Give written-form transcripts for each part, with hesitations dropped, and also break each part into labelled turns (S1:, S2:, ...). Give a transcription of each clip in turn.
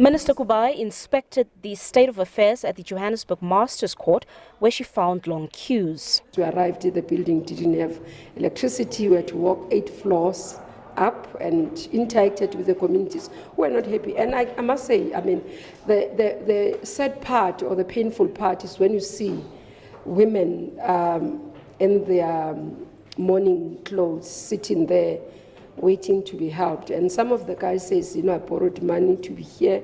S1: Minister Kubayi inspected the state of affairs at the Johannesburg Masters Court, where she found long queues.
S2: We arrived at the building, didn't have electricity. We had to walk 8 floors up and interacted with the communities who were not happy. And I must say, I mean, the sad part or the painful part is when you see women in their morning clothes sitting there waiting to be helped. And some of the guys says, you know, I borrowed money to be here.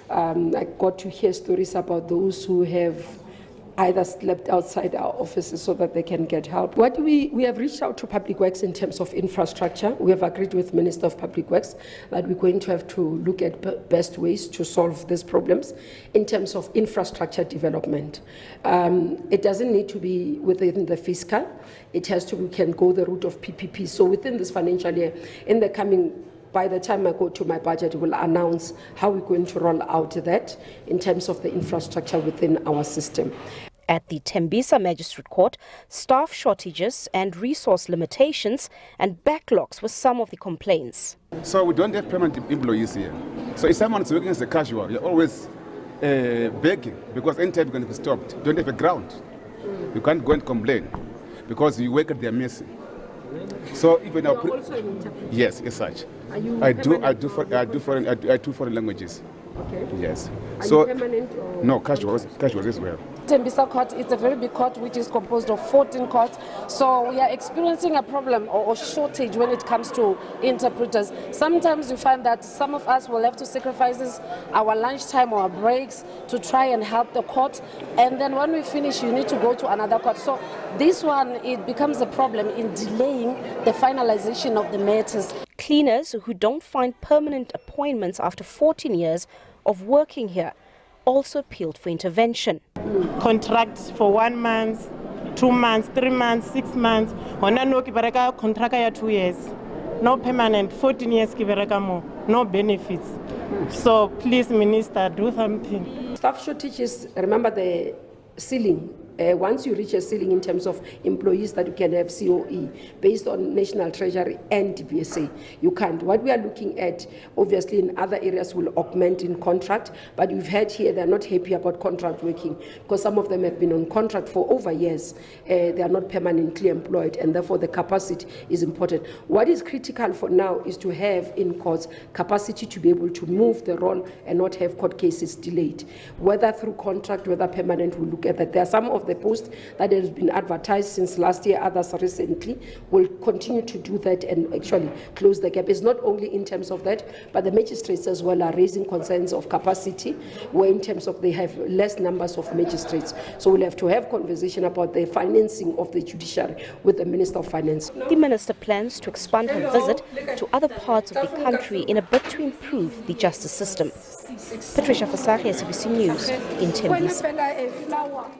S2: I got to hear stories about those who have either slept outside our offices so that they can get help. What we have reached out to Public Works in terms of infrastructure. We have agreed with Minister of Public Works that we're going to have to look at best ways to solve these problems in terms of infrastructure development. It doesn't need to be within the fiscal. It has to, we can go the route of PPP. So within this financial year, in the coming, by the time I go to my budget, we'll announce how we're going to roll out that in terms of the infrastructure within our system.
S1: At the Tembisa Magistrate Court, staff shortages and resource limitations and backlogs were some of the complaints.
S3: So we don't have permanent employees here. So if someone is working as a casual, you're always begging because anytime you're going to be stopped. You don't have a ground. You can't go and complain because you work at their mercy. So even
S2: you are also an interpreter.
S3: Yes, as such.
S2: Are you
S3: I do foreign languages.
S2: Okay.
S3: Yes.
S2: Are
S3: so
S2: you permanent or?
S3: No, casual as well.
S4: Tembisa Court is a very big court which is composed of 14 courts. So we are experiencing a problem or shortage when it comes to interpreters. Sometimes you find that some of us will have to sacrifice our lunchtime or our breaks to try and help the court. And then when we finish, you need to go to another court. So this one, it becomes a problem in delaying the finalization of the matters.
S1: Cleaners who don't find permanent appointments after 14 years of working here also appealed for intervention.
S5: Contracts for 1 month, 2 months, 3 months, 6 months. Contract 2 years. No permanent, 14 years more. No benefits. So please, Minister, do something.
S2: Staff shortages, remember the ceiling. Once you reach a ceiling in terms of employees that you can have COE based on National Treasury and DBSA, you can't. What we are looking at, obviously in other areas, will augment in contract, but we've heard here they're not happy about contract working because some of them have been on contract for over years. They are not permanently employed, and therefore the capacity is important. What is critical for now is to have in courts capacity to be able to move the role and not have court cases delayed. Whether through contract, whether permanent, we'll look at that. There are some of the posts that has been advertised since last year, others recently, will continue to do that and actually close the gap. It's not only in terms of that, but the magistrates as well are raising concerns of capacity, where in terms of they have less numbers of magistrates. So we'll have to have conversation about the financing of the judiciary with the Minister of Finance.
S1: The minister plans to expand her visit to other parts of the country in a bid to improve the justice system. Patricia Fasaki, SABC News in Tembisa.